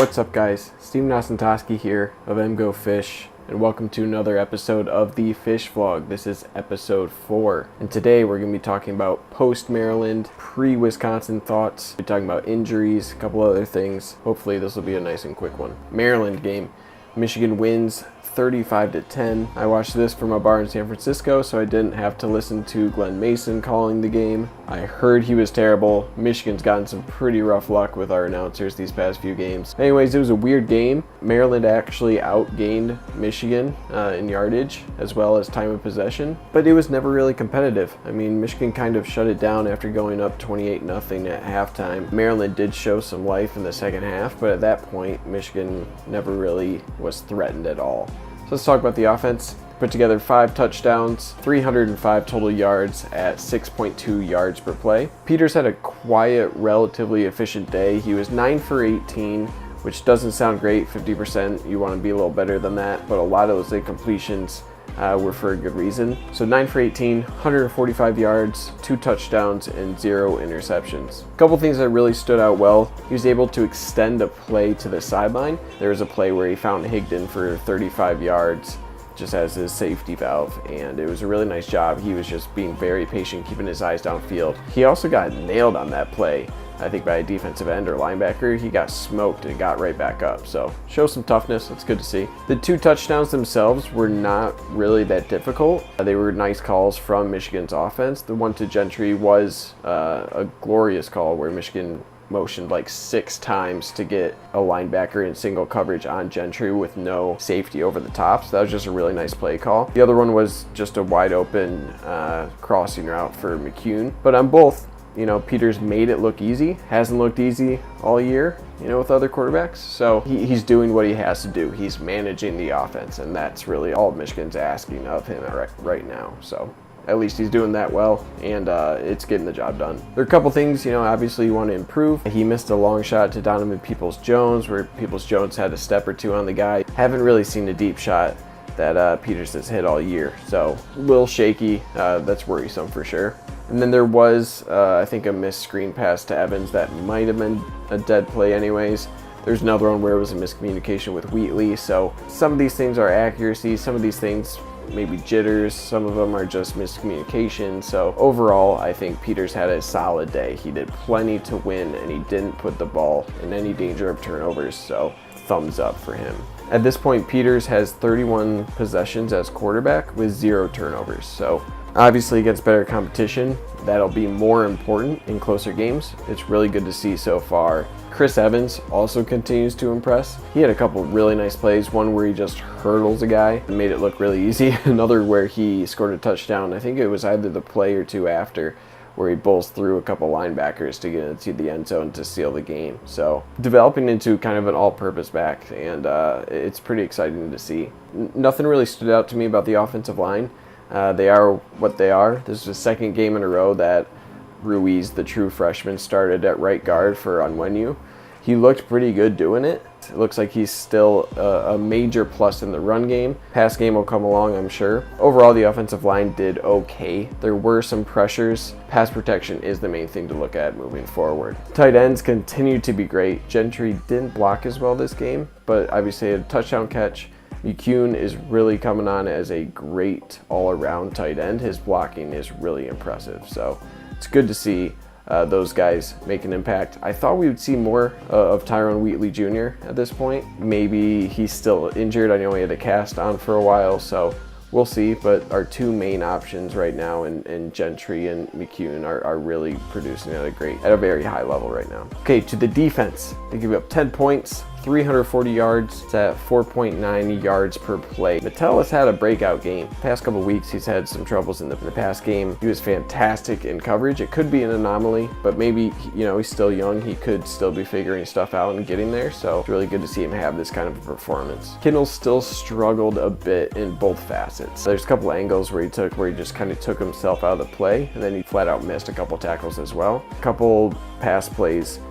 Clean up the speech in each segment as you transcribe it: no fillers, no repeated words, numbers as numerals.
What's up, guys? Steven Osentoski here of MGoFish, and welcome to another episode of the FishVlog. This is episode 4, and today we're going to be talking about post-Maryland, pre-Wisconsin thoughts. We're talking about injuries, a couple other things. Hopefully this will be a nice and quick one. Maryland game. Michigan wins 35-10. I watched this from a bar in San Francisco, so I didn't have to listen to Glenn Mason calling the game. I heard he was terrible. Michigan's gotten some pretty rough luck with our announcers these past few games. Anyways, it was a weird game. Maryland actually outgained Michigan in yardage as well as time of possession, but it was never really competitive. I mean, Michigan kind of shut it down after going up 28-0 at halftime. Maryland did show some life in the second half, but at that point, Michigan never really was threatened at all. So let's talk about the offense. Put together 5 touchdowns, 305 total yards at 6.2 yards per play. Peters had a quiet, relatively efficient day. He was 9 for 18, which doesn't sound great, 50%. You want to be a little better than that, but a lot of those incompletions were for a good reason. So 9 for 18, 145 yards, 2 touchdowns, and 0 interceptions. A couple things that really stood out well. He was able to extend a play to the sideline. There was a play where he found Higdon for 35 yards just as his safety valve, and it was a really nice job. He was just being very patient, keeping his eyes downfield. He also got nailed on that play, I think by a defensive end or linebacker. He got smoked and got right back up. So show some toughness. That's good to see. The 2 touchdowns themselves were not really that difficult. They were nice calls from Michigan's offense. The one to Gentry was a glorious call where Michigan motioned like 6 times to get a linebacker in single coverage on Gentry with no safety over the top. So that was just a really nice play call. The other one was just a wide open crossing route for McCune. But on both, you know, Peters made it look easy. Hasn't looked easy all year, you know, with other quarterbacks. So he's doing what he has to do. He's managing the offense, and that's really all Michigan's asking of him right now. So at least he's doing that well, and it's getting the job done. There are a couple things, you know, obviously you want to improve. He missed a long shot to Donovan Peoples-Jones, where Peoples-Jones had a step or two on the guy. Haven't really seen a deep shot that Peters has hit all year. So a little shaky. That's worrisome for sure. And then there was, I think, a missed screen pass to Evans that might have been a dead play anyways. There's another one where it was a miscommunication with Wheatley. So some of these things are accuracy, some of these things maybe jitters, some of them are just miscommunication. So overall, I think Peters had a solid day. He did plenty to win, and he didn't put the ball in any danger of turnovers. So thumbs up for him. At this point, Peters has 31 possessions as quarterback with 0 turnovers. So obviously against better competition, that'll be more important in closer games. It's really good to see so far. Chris Evans also continues to impress. He had a couple really nice plays, one where he just hurdles a guy and made it look really easy, another where he scored a touchdown. I think it was either the play or two after, where he bowls through a couple linebackers to get into the end zone to seal the game. So developing into kind of an all-purpose back, and it's pretty exciting to see. Nothing really stood out to me about the offensive line. They are what they are. This is the second game in a row that Ruiz, the true freshman, started at right guard for Onwenu. He looked pretty good doing it. It looks like he's still a major plus in the run game. Pass game will come along, I'm sure. Overall, the offensive line did okay. There were some pressures. Pass protection is the main thing to look at moving forward. Tight ends continue to be great. Gentry didn't block as well this game, but obviously had a touchdown catch. McCune is really coming on as a great all-around tight end. His blocking is really impressive. So it's good to see those guys make an impact. I thought we would see more of Tyrone Wheatley Jr. at this point. Maybe he's still injured. I know he had a cast on for a while, so we'll see. But our 2 main options right now in Gentry and McCune are really producing at a very high level right now. Okay, to the defense. They give up 10 points. 340 yards. It's at 4.9 yards per play. Metellus had a breakout game. Past couple weeks, he's had some troubles in the past game. He was fantastic in coverage. It could be an anomaly, but maybe, you know, he's still young. He could still be figuring stuff out and getting there. So it's really good to see him have this kind of a performance. Kindle still struggled a bit in both facets. There's a couple angles where he just kind of took himself out of the play, and then he flat out missed a couple tackles as well. A couple pass plays,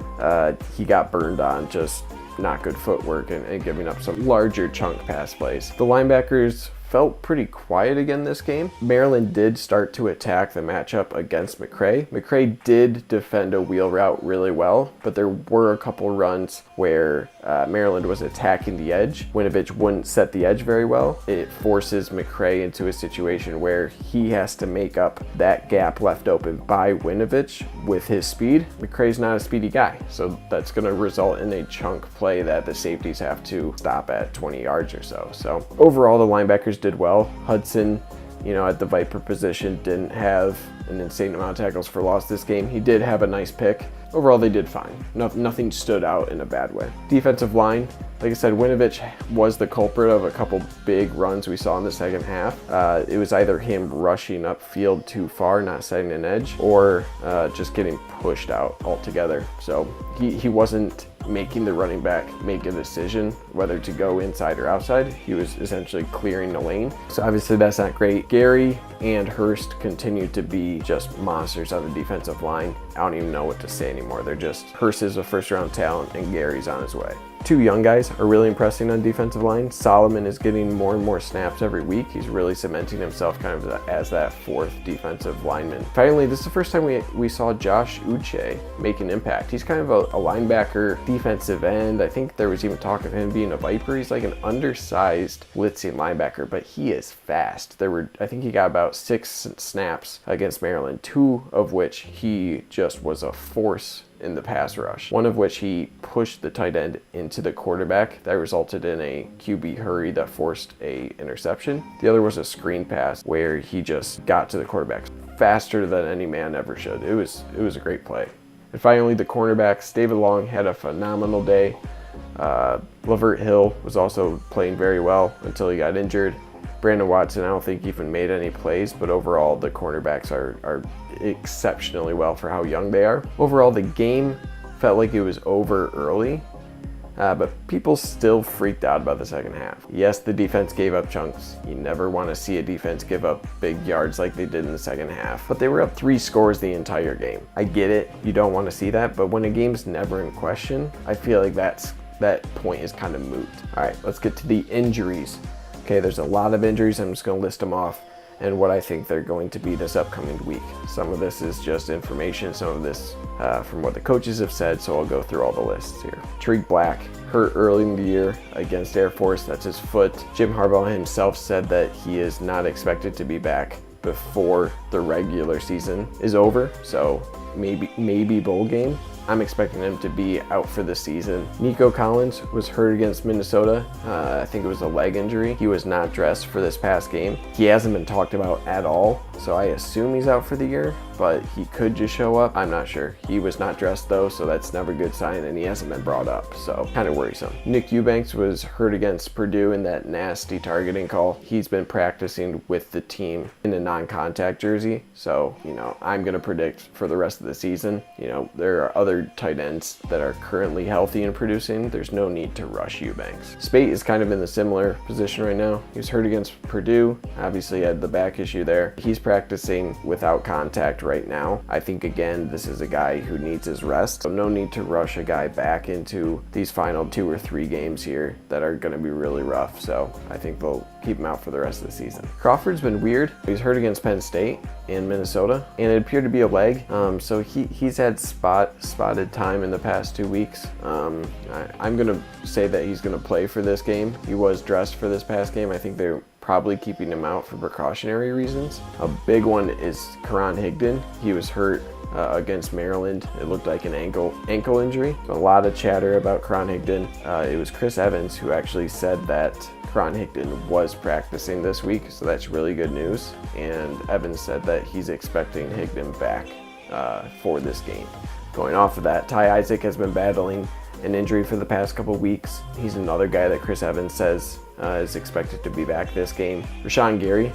he got burned on, just not good footwork and giving up some larger chunk pass plays. The linebackers felt pretty quiet again this game. Maryland did start to attack the matchup against McCray. McCray did defend a wheel route really well, but there were a couple runs where Maryland was attacking the edge. Winovich wouldn't set the edge very well. It forces McCray into a situation where he has to make up that gap left open by Winovich with his speed. McCray's not a speedy guy, so that's going to result in a chunk play that the safeties have to stop at 20 yards or so. So overall, the linebackers did well. Hudson, at the Viper position, didn't have an insane amount of tackles for loss this game. He did have a nice pick. Overall, they did fine. Nothing stood out in a bad way. Defensive line, like I said, Winovich was the culprit of a couple big runs we saw in the second half. It was either him rushing upfield too far, not setting an edge, or just getting pushed out altogether. So he wasn't making the running back make a decision whether to go inside or outside. He was essentially clearing the lane. So obviously that's not great. Gary and Hurst continue to be just monsters on the defensive line. I don't even know what to say anymore. They're just, Hurst is a first round talent and Gary's on his way. Two young guys are really impressing on defensive line. Solomon is getting more and more snaps every week. He's really cementing himself kind of as that fourth defensive lineman. Finally, this is the first time we saw Josh Uche make an impact. He's kind of a linebacker, defensive end. I think there was even talk of him being a Viper. He's like an undersized blitzing linebacker, but he is fast. I think he got about 6 snaps against Maryland, 2 of which he just was a force in the pass rush, one of which he pushed the tight end into the quarterback. That resulted in a QB hurry that forced a interception. The other was a screen pass where he just got to the quarterback faster than any man ever should. It was a great play. And finally, the cornerbacks. David Long had a phenomenal day. Lavert Hill was also playing very well until he got injured. Brandon Watson, I don't think even made any plays, but overall the cornerbacks are exceptionally well for how young they are. Overall, the game felt like it was over early, but people still freaked out about the second half. Yes, the defense gave up chunks. You never want to see a defense give up big yards like they did in the second half, but they were up 3 scores the entire game. I get it, you don't want to see that, but when a game's never in question, I feel like that point is kind of moot. All right, let's get to the injuries. Okay, there's a lot of injuries. I'm just going to list them off and what I think they're going to be this upcoming week. Some of this is just information, some of this from what the coaches have said, so I'll go through all the lists here. Tariq Black, hurt early in the year against Air Force, that's his foot. Jim Harbaugh himself said that he is not expected to be back before the regular season is over, so maybe bowl game. I'm expecting him to be out for the season. Nico Collins was hurt against Minnesota. I think it was a leg injury. He was not dressed for this past game. He hasn't been talked about at all, so I assume he's out for the year, but he could just show up. I'm not sure. He was not dressed though, so that's never a good sign, and he hasn't been brought up, so kind of worrisome. Nick Eubanks was hurt against Purdue in that nasty targeting call. He's been practicing with the team in a non-contact jersey, so, I'm going to predict for the rest of the season, there are other tight ends that are currently healthy and producing. There's no need to rush Eubanks. Spate is kind of in the similar position right now. He was hurt against Purdue, obviously had the back issue there. He's practicing without contact right now. I think, again, this is a guy who needs his rest, so no need to rush a guy back into these final 2 or 3 games here that are going to be really rough, so I think they'll keep him out for the rest of the season. Crawford's been weird. He's hurt against Penn State in Minnesota, and it appeared to be a leg, so he's had spotted time in the past 2 weeks. I'm going to say that he's going to play for this game. He was dressed for this past game. I think they're probably keeping him out for precautionary reasons. A big one is Karan Higdon. He was hurt against Maryland. It looked like an ankle injury. A lot of chatter about Karan Higdon. It was Chris Evans who actually said that Karan Higdon was practicing this week, so that's really good news. And Evans said that he's expecting Higdon back for this game. Going off of that, Ty Isaac has been battling an injury for the past couple weeks. He's another guy that Chris Evans says is expected to be back this game. Rashawn Gary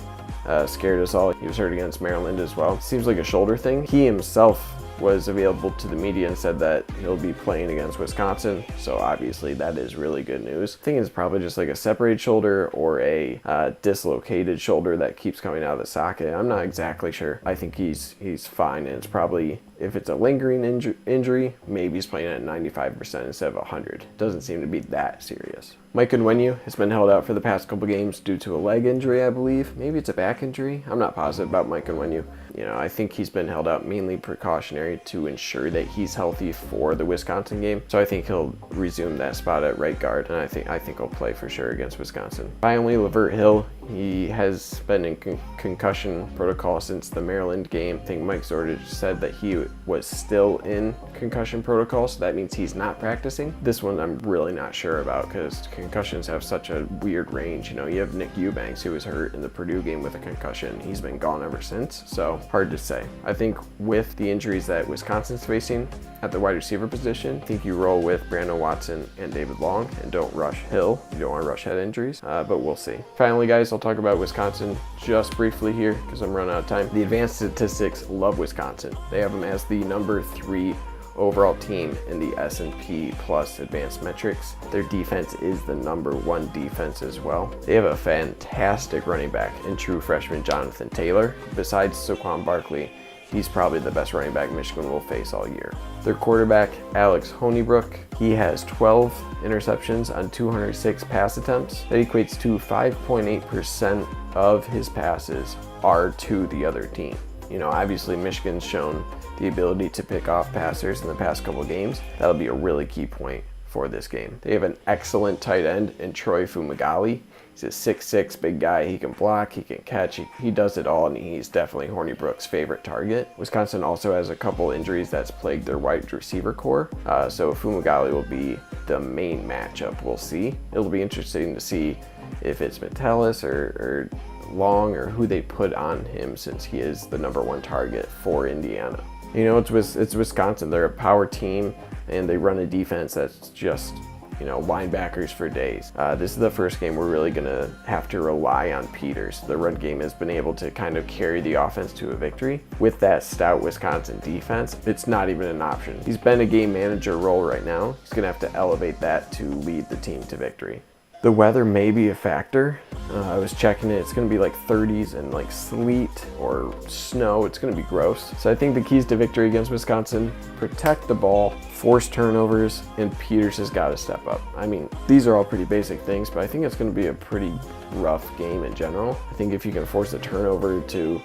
scared us all. He was hurt against Maryland as well. Seems like a shoulder thing. He himself was available to the media and said that he'll be playing against Wisconsin. So obviously that is really good news. I think it's probably just like a separated shoulder or a dislocated shoulder that keeps coming out of the socket. I'm not exactly sure. I think he's fine, and it's probably, if it's a lingering injury, maybe he's playing at 95% instead of 100. Doesn't seem to be that serious. Mike Onwenu has been held out for the past couple games due to a leg injury, I believe. Maybe it's a back injury. I'm not positive about Mike Onwenu. You know, I think he's been held out mainly precautionary to ensure that he's healthy for the Wisconsin game. So I think he'll resume that spot at right guard, and I think he'll play for sure against Wisconsin. Finally, Lavert Hill. He has been in concussion protocol since the Maryland game. I think Mike Zordich said that he was still in concussion protocol, so that means he's not practicing. This one I'm really not sure about because concussions have such a weird range. You know, you have Nick Eubanks, who was hurt in the Purdue game with a concussion. He's been gone ever since, so hard to say. I think with the injuries that Wisconsin's facing at the wide receiver position, I think you roll with Brandon Watson and David Long and don't rush Hill. You don't want to rush head injuries, but we'll see. Finally, guys, I'll talk about Wisconsin just briefly here because I'm running out of time. The advanced statistics love Wisconsin. They have them as the number 3 overall team in the S&P Plus advanced metrics. Their defense is the number 1 defense as well. They have a fantastic running back in true freshman Jonathan Taylor. Besides Saquon Barkley, he's probably the best running back Michigan will face all year. Their quarterback, Alex Honeybrooke, he has 12 interceptions on 206 pass attempts. That equates to 5.8% of his passes are to the other team. You know, obviously Michigan's shown the ability to pick off passers in the past couple of games. That'll be a really key point for this game. They have an excellent tight end in Troy Fumagalli. He's a 6'6" big guy. He can block, he can catch, he does it all, and he's definitely Hornibrook's favorite target. Wisconsin also has a couple injuries that's plagued their wide receiver core, so Fumagalli will be the main matchup we'll see. It'll be interesting to see if it's Metellus or Long or who they put on him, since he is the number 1 target for Indiana. You know, it's Wisconsin. They're a power team, and they run a defense that's just, you know, linebackers for days. This is the first game we're really gonna have to rely on Peters. The run game has been able to kind of carry the offense to a victory. With that stout Wisconsin defense, it's not even an option. He's been a game manager role right now. He's gonna have to elevate that to lead the team to victory. The weather may be a factor. I was checking it. It's going to be like 30s and like sleet or snow. It's going to be gross. So I think the keys to victory against Wisconsin: protect the ball, force turnovers, and Peters has got to step up. I mean, these are all pretty basic things, but I think it's going to be a pretty rough game in general. I think if you can force a turnover to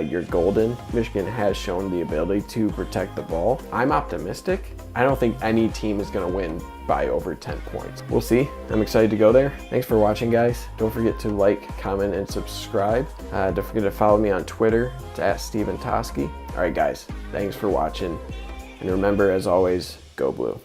you're golden. Michigan has shown the ability to protect the ball. I'm optimistic. I don't think any team is going to win by over 10 points. We'll see. I'm excited to go there. Thanks for watching, guys. Don't forget to like, comment, and subscribe. Don't forget to follow me on Twitter. It's @Steven Toski. All right, guys. Thanks for watching. And remember, as always, go blue.